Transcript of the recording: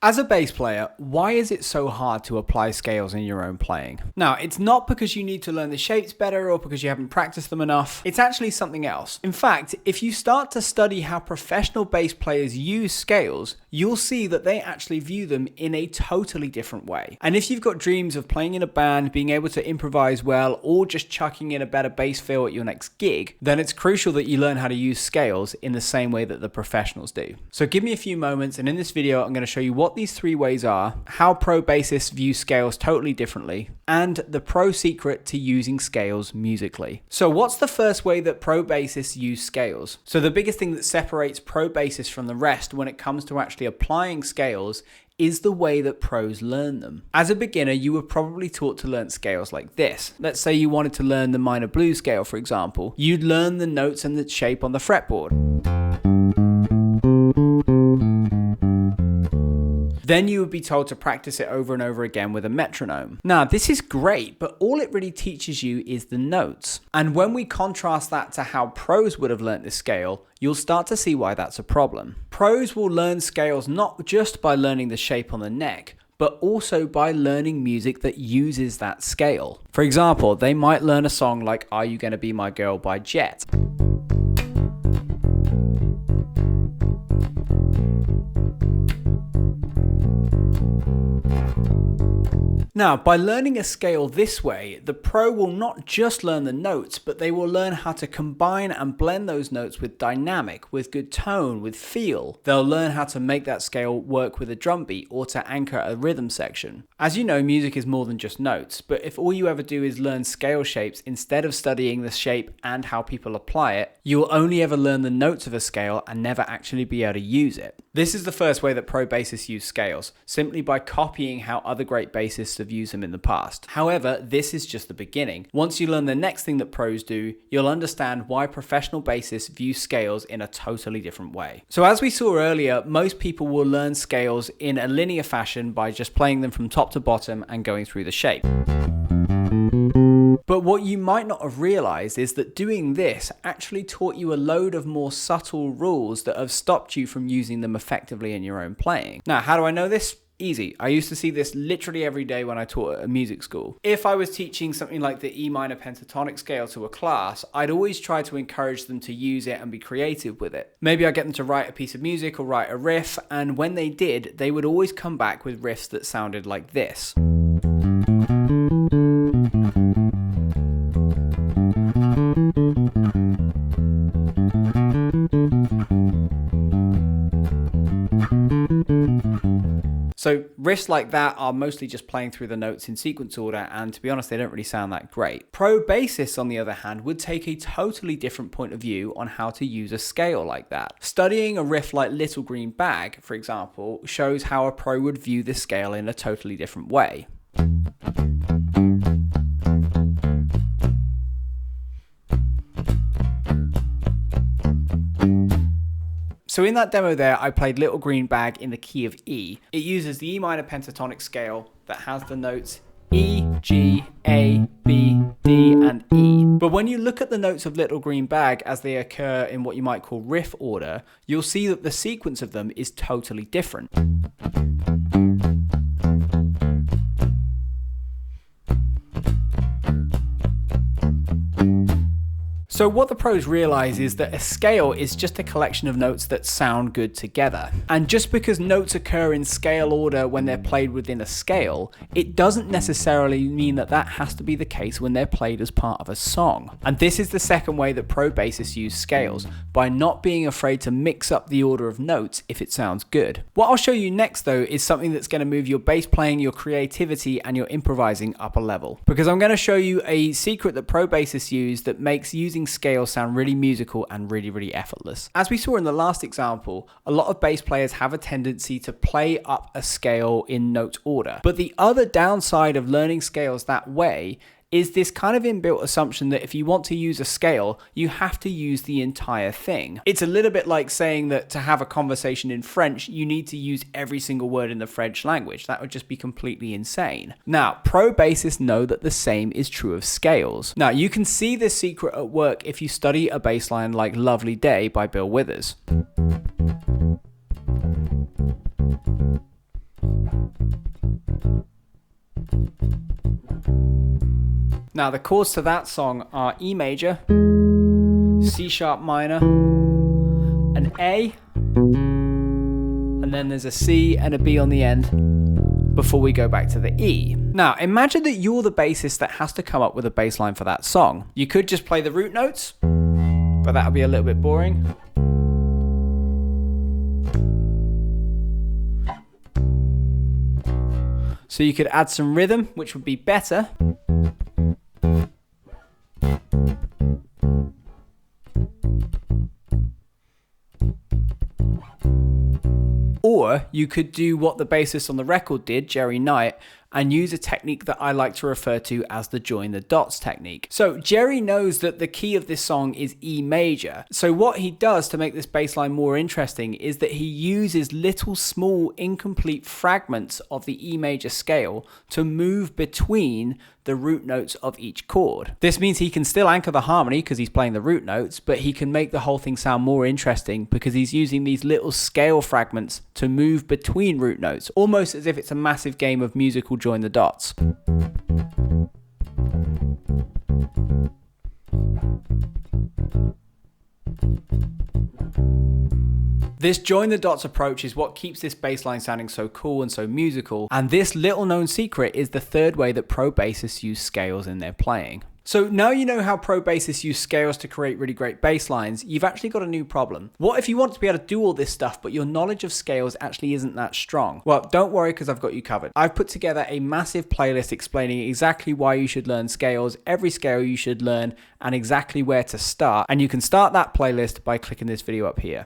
As a bass player, why is it so hard to apply scales in your own playing? Now, it's not because you need to learn the shapes better or because you haven't practiced them enough. It's actually something else. In fact, if you start to study how professional bass players use scales, you'll see that they actually view them in a totally different way. And if you've got dreams of playing in a band, being able to improvise well, or just chucking in a better bass feel at your next gig, then it's crucial that you learn how to use scales in the same way that the professionals do. So give me a few moments, and in this video, I'm going to show you what these three ways are, how pro bassists view scales totally differently, and the pro secret to using scales musically. So what's the first way that pro bassists use scales? So the biggest thing that separates pro bassists from the rest when it comes to actually applying scales is the way that pros learn them. As a beginner, you were probably taught to learn scales like this. Let's say you wanted to learn the minor blues scale, for example. You'd learn the notes and the shape on the fretboard. Then you would be told to practice it over and over again with a metronome. Now, this is great, but all it really teaches you is the notes. And when we contrast that to how pros would have learnt this scale, you'll start to see why that's a problem. Pros will learn scales not just by learning the shape on the neck, but also by learning music that uses that scale. For example, they might learn a song like Are You Gonna Be My Girl by Jet. Now, by learning a scale this way, the pro will not just learn the notes, but they will learn how to combine and blend those notes with dynamic, with good tone, with feel. They'll learn how to make that scale work with a drum beat or to anchor a rhythm section. As you know, music is more than just notes, but if all you ever do is learn scale shapes instead of studying the shape and how people apply it, you'll only ever learn the notes of a scale and never actually be able to use it. This is the first way that pro bassists use scales, simply by copying how other great bassists have used them in the past. However, this is just the beginning. Once you learn the next thing that pros do, you'll understand why professional bassists view scales in a totally different way. So as we saw earlier, most people will learn scales in a linear fashion by just playing them from top to bottom and going through the shape. But what you might not have realized is that doing this actually taught you a load of more subtle rules that have stopped you from using them effectively in your own playing. Now, how do I know this? Easy. I used to see this literally every day when I taught at a music school. If I was teaching something like the E minor pentatonic scale to a class, I'd always try to encourage them to use it and be creative with it. Maybe I'd get them to write a piece of music or write a riff, and when they did, they would always come back with riffs that sounded like this. So riffs like that are mostly just playing through the notes in sequence order, and to be honest, they don't really sound that great. Pro bassists, on the other hand, would take a totally different point of view on how to use a scale like that. Studying a riff like Little Green Bag, for example, shows how a pro would view this scale in a totally different way. So in that demo there, I played Little Green Bag in the key of E. It uses the E minor pentatonic scale that has the notes E, G, A, B, D, and E. But when you look at the notes of Little Green Bag as they occur in what you might call riff order, you'll see that the sequence of them is totally different. So what the pros realize is that a scale is just a collection of notes that sound good together. And just because notes occur in scale order when they're played within a scale, it doesn't necessarily mean that that has to be the case when they're played as part of a song. And this is the second way that pro bassists use scales, by not being afraid to mix up the order of notes if it sounds good. What I'll show you next though is something that's going to move your bass playing, your creativity, and your improvising up a level. Because I'm going to show you a secret that pro bassists use that makes using scales sound really musical and really effortless. As we saw in the last example, a lot of bass players have a tendency to play up a scale in note order. But the other downside of learning scales that way is this kind of inbuilt assumption that if you want to use a scale, you have to use the entire thing. It's a little bit like saying that to have a conversation in French, you need to use every single word in the French language. That would just be completely insane. Now, pro bassists know that the same is true of scales. Now, you can see this secret at work if you study a bass line like Lovely Day by Bill Withers. Now the chords to that song are E major, C sharp minor, an A, and then there's a C and a B on the end before we go back to the E. Now imagine that you're the bassist that has to come up with a bass line for that song. You could just play the root notes, but that would be a little bit boring. So you could add some rhythm, which would be better. Or you could do what the bassist on the record did, Jerry Knight, and use a technique that I like to refer to as the join the dots technique. So Jerry knows that the key of this song is E major. So what he does to make this bass line more interesting is that he uses little small incomplete fragments of the E major scale to move between the root notes of each chord. This means he can still anchor the harmony because he's playing the root notes, but he can make the whole thing sound more interesting because he's using these little scale fragments to move between root notes, almost as if it's a massive game of musical join the dots. This join the dots approach is what keeps this bass line sounding so cool and so musical, and this little known secret is the third way that pro bassists use scales in their playing. So now you know how pro bassists use scales to create really great bass lines, you've actually got a new problem. What if you want to be able to do all this stuff, but your knowledge of scales actually isn't that strong? Well, don't worry, because I've got you covered. I've put together a massive playlist explaining exactly why you should learn scales, every scale you should learn, and exactly where to start. And you can start that playlist by clicking this video up here.